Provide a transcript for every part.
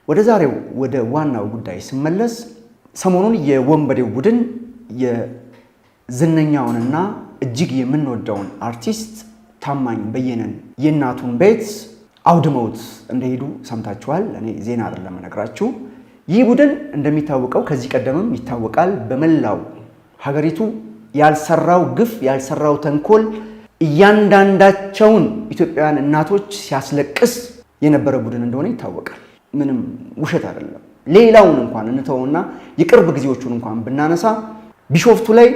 ወደ ዛሬው ወደ ዋናው ጉዳይ ስመለስ ሰሞኑን የወንበዴው ቡድን የዝነኛውንና እጅግ የምንወደውን አርቲስት ታማኝ በየነን የእናቱን ቤት አውድመውት እንደሄዱ ሰምታችኋል። እኔ ዜና አይደለም ነግራችሁ። ይህ ቡድን እንደሚታወቀው ከዚህ ቀደምም ይታወቃል። በመላው ሀገሪቱ ያልሰራው ግፍ ያልሰራው ተንኮል እያንዳንዳቸውን ኢትዮጵያውያን እናቶች ሲያስለቅስ የነበረ ቡድን እንደሆነ ይታወቃል። ምንም ውሸት አይደለም። ሌላውን እንኳን እንተውና የቅርብ ጊዜዎቹን እንኳን ብናነሳ ቢሾፍቱ ላይ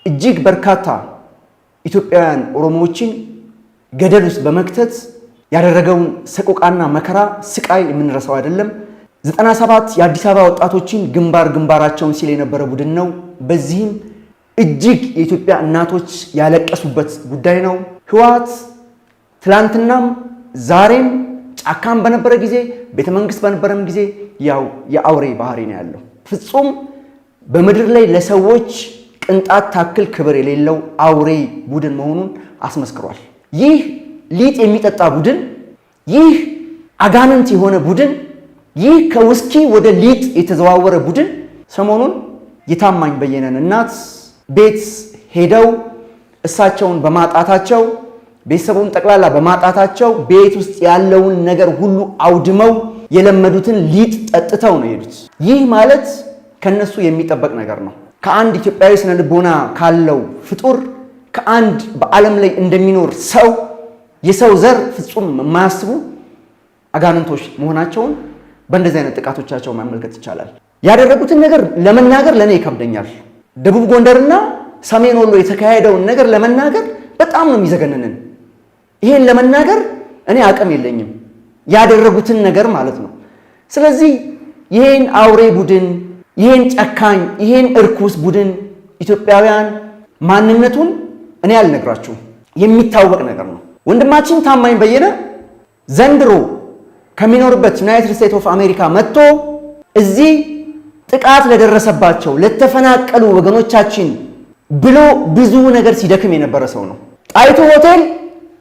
እጅግ በርካታ ኢትዮጵያውያን ኦሮሞዎችን ገደል ውስጥ በመክተት ያደረገውን ሰቆቃና መከራ ስቃይ የምንረሳው አይደለም። 97 የአዲስ አበባ ወጣቶችን ግንባራቸውን ሲል የነበረ ቡድን ነው። በዚህም እጅግ የኢትዮጵያ እናቶች ያለቀሱበት ጉዳይ ነው። ህወሓት ትላንትናም ዛሬም ጫካም በነበረ ጊዜ ቤተ መንግስት በነበረም ጊዜ ያው የአውሬ ባህሪ ነው ያለው። ፍጹም በምድር ላይ ለሰዎች ቅንጣት ታክል ክብር የሌለው አውሬ ቡድን መሆኑን አስመስክሯል። ይህ ሊጥ የሚጠጣ ቡድን፣ ይህ አጋንንት የሆነ ቡድን፣ ይህ ከውስኪ ወደ ሊጥ የተዘዋወረ ቡድን ሰሞኑን የታማኝ በየነን እናት ቤት ሄደው እሳቸውን በማጣታቸው ቤተሰቡን ጠቅላላ በማጣታቸው ቤት ውስጥ ያለውን ነገር ሁሉ አውድመው የለመዱትን ሊጥ ጠጥተው ነው የሄዱት። ይህ ማለት ከነሱ የሚጠበቅ ነገር ነው። ከአንድ ኢትዮጵያዊ ስነ ልቦና ካለው ፍጡር ከአንድ በዓለም ላይ እንደሚኖር ሰው የሰው ዘር ፍጹም የማያስቡ አጋንንቶች መሆናቸውን በእንደዚህ አይነት ጥቃቶቻቸው መመልከት ይቻላል። ያደረጉትን ነገር ለመናገር ለኔ ይከብደኛል። ደቡብ ጎንደርና ሰሜን ወሎ የተካሄደውን ነገር ለመናገር በጣም ነው የሚዘገነንን። ይሄን ለመናገር እኔ አቅም የለኝም፣ ያደረጉትን ነገር ማለት ነው። ስለዚህ ይሄን አውሬ ቡድን፣ ይሄን ጨካኝ፣ ይሄን እርኩስ ቡድን ኢትዮጵያውያን ማንነቱን እኔ አልነግራችሁም፣ የሚታወቅ ነገር ነው። ወንድማችን ታማኝ በየነ ዘንድሮ ከሚኖርበት ዩናይትድ ስቴትስ ኦፍ አሜሪካ መጥቶ እዚህ ጥቃት ለደረሰባቸው ለተፈናቀሉ ወገኖቻችን ብሎ ብዙ ነገር ሲደክም የነበረ ሰው ነው። ጣይቱ ሆቴል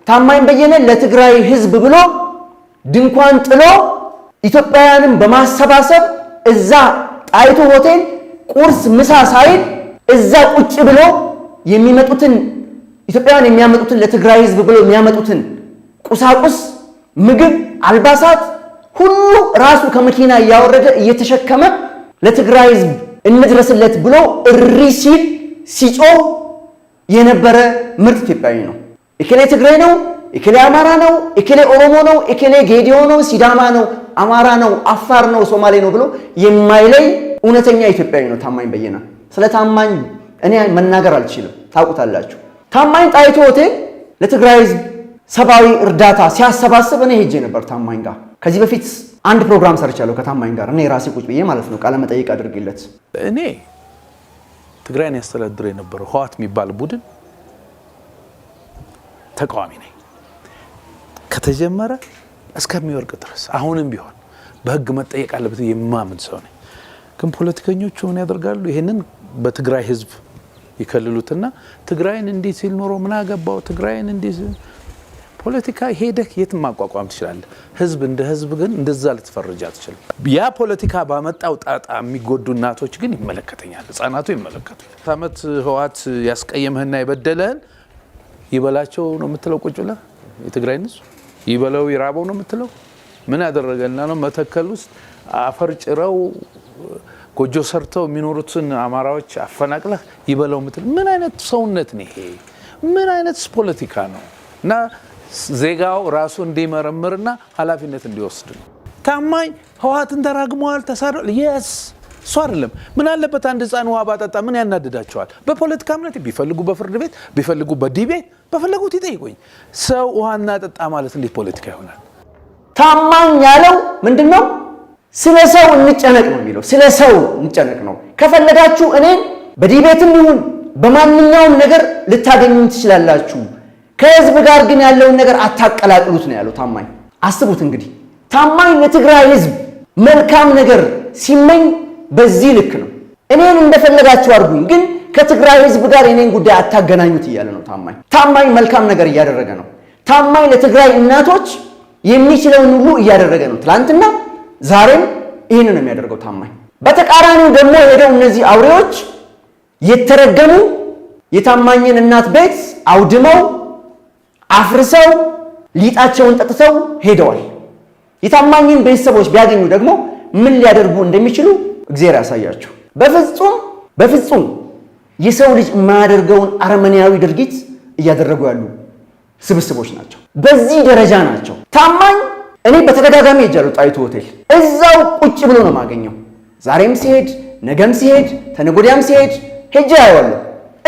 ታማኝ በየነ ለትግራይ ህዝብ ብሎ ድንኳን ጥሎ ኢትዮጵያውያንን በማሰባሰብ እዛ ጣይቱ ሆቴል ቁርስ ምሳ ሳይል እዛ ቁጭ ብሎ የሚመጡትን ኢትዮጵያውያን የሚያመጡትን ለትግራይ ህዝብ ብሎ የሚያመጡትን ቁሳቁስ፣ ምግብ፣ አልባሳት ሁሉ ራሱ ከመኪና እያወረደ እየተሸከመ ለትግራይ ህዝብ እንድረስለት ብሎ እሪ ሲል ሲጮህ የነበረ ምርጥ ኢትዮጵያዊ ነው። እከሌ ትግራይ ነው፣ እከሌ አማራ ነው፣ እከሌ ኦሮሞ ነው፣ እከሌ ጌዲዮ ነው፣ ሲዳማ ነው፣ አማራ ነው፣ አፋር ነው፣ ሶማሌ ነው ብሎ የማይለይ እውነተኛ ኢትዮጵያዊ ነው ታማኝ በየነ። ስለ ታማኝ እኔ መናገር አልችልም፣ ታውቁታላችሁ። ታማኝ ጣይቱ ሆቴል ለትግራይ ህዝብ ሰብአዊ እርዳታ ሲያሰባስብ እኔ ሄጄ ነበር ታማኝ ጋር። ከዚህ በፊት አንድ ፕሮግራም ሰርቻለሁ ከታማኝ ጋር እኔ ራሴ ቁጭ ብዬ ማለት ነው፣ ቃለ መጠይቅ አድርጌለት። እኔ ትግራይን ያስተዳድር የነበረው ህወሓት የሚባል ቡድን ተቃዋሚ ነኝ ከተጀመረ እስከሚወርቅ ድረስ። አሁንም ቢሆን በህግ መጠየቅ አለበት የማምን ሰው ነኝ። ግን ፖለቲከኞቹ ምን ያደርጋሉ? ይሄንን በትግራይ ህዝብ ይከልሉትና ትግራይን እንዲህ ሲል ኖሮ ምን አገባው፣ ትግራይን እንዲህ ፖለቲካ ሄደህ የትም ማቋቋም ትችላለህ። ህዝብ እንደ ህዝብ ግን እንደዛ ልትፈርጃ አትችልም። ያ ፖለቲካ ባመጣው ጣጣ የሚጎዱ እናቶች ግን ይመለከተኛል፣ ህፃናቱ ይመለከታል። ዓመት ህወሓት ያስቀየምህና የበደለህን ይበላቸው ነው የምትለው? ቁጭ ብለህ የትግራይን ህዝብ ይበለው ይራበው ነው የምትለው? ምን ያደረገና ነው? መተከል ውስጥ አፈር ጭረው ጎጆ ሰርተው የሚኖሩትን አማራዎች አፈናቅለህ ይበለው የምትል ምን አይነት ሰውነት ነው ይሄ? ምን አይነት ፖለቲካ ነው? እና ዜጋው ራሱ እንዲመረምርና ኃላፊነት እንዲወስድ ነው። ታማኝ ህወሓትን ተራግመዋል፣ ተሳደዋል። የስ እሱ አይደለም። ምን አለበት አንድ ህፃን ውሃ ባጠጣ ምን ያናድዳቸዋል? በፖለቲካ እምነት ቢፈልጉ በፍርድ ቤት ቢፈልጉ በዲቤት በፈለጉት ይጠይቁኝ። ሰው ውሃና ጠጣ ማለት እንዴት ፖለቲካ ይሆናል? ታማኝ ያለው ምንድነው? ስለ ሰው እንጨነቅ ነው የሚለው። ስለ ሰው እንጨነቅ ነው። ከፈለጋችሁ እኔን በዲቤትም ይሁን በማንኛውም ነገር ልታገኙኝ ትችላላችሁ፣ ከህዝብ ጋር ግን ያለውን ነገር አታቀላቅሉት ነው ያለው ታማኝ። አስቡት እንግዲህ ታማኝ ለትግራይ ህዝብ መልካም ነገር ሲመኝ በዚህ ልክ ነው። እኔን እንደፈለጋችሁ አድርጉኝ፣ ግን ከትግራይ ህዝብ ጋር የኔን ጉዳይ አታገናኙት እያለ ነው ታማኝ። ታማኝ መልካም ነገር እያደረገ ነው። ታማኝ ለትግራይ እናቶች የሚችለውን ሁሉ እያደረገ ነው። ትላንትና ዛሬም ይህንን ነው የሚያደርገው ታማኝ። በተቃራኒው ደግሞ ሄደው እነዚህ አውሬዎች የተረገሙ የታማኝን እናት ቤት አውድመው አፍርሰው ሊጣቸውን ጠጥተው ሄደዋል። የታማኝን ቤተሰቦች ቢያገኙ ደግሞ ምን ሊያደርጉ እንደሚችሉ እግዚአብሔር ያሳያቸው። በፍጹም የሰው ልጅ የማያደርገውን አረመኔያዊ ድርጊት እያደረጉ ያሉ ስብስቦች ናቸው። በዚህ ደረጃ ናቸው። ታማኝ እኔ በተደጋጋሚ ሄጃለሁ ጣይቱ ሆቴል። እዛው ቁጭ ብሎ ነው የማገኘው። ዛሬም ሲሄድ፣ ነገም ሲሄድ፣ ተነጎዳያም ሲሄድ ሄጄ አየዋለሁ።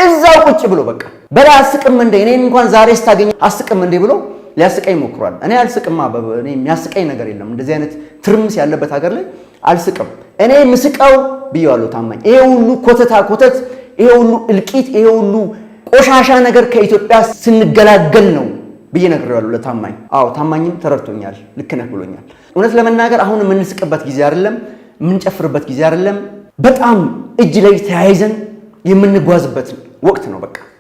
እዛው ቁጭ ብሎ በቃ በላይ አስቅም እንደ እኔን እንኳን ዛሬ ስታገኝ አስቅም እንደ ብሎ ሊያስቀኝ ሞክሯል። እኔ አልስቅማ። እኔ የሚያስቀኝ ነገር የለም። እንደዚህ አይነት ትርምስ ያለበት ሀገር ላይ አልስቅም። እኔ ምስቀው ብየዋለሁ ታማኝ። ይሄ ሁሉ ኮተት፣ ይሄ ሁሉ እልቂት፣ ይሄ ሁሉ ቆሻሻ ነገር ከኢትዮጵያ ስንገላገል ነው ብዬ ነግሬዋለሁ ለታማኝ። አዎ ታማኝም ተረድቶኛል፣ ልክ ነህ ብሎኛል። እውነት ለመናገር አሁን የምንስቅበት ጊዜ አይደለም፣ የምንጨፍርበት ጊዜ አይደለም። በጣም እጅ ላይ ተያይዘን የምንጓዝበት ወቅት ነው በቃ።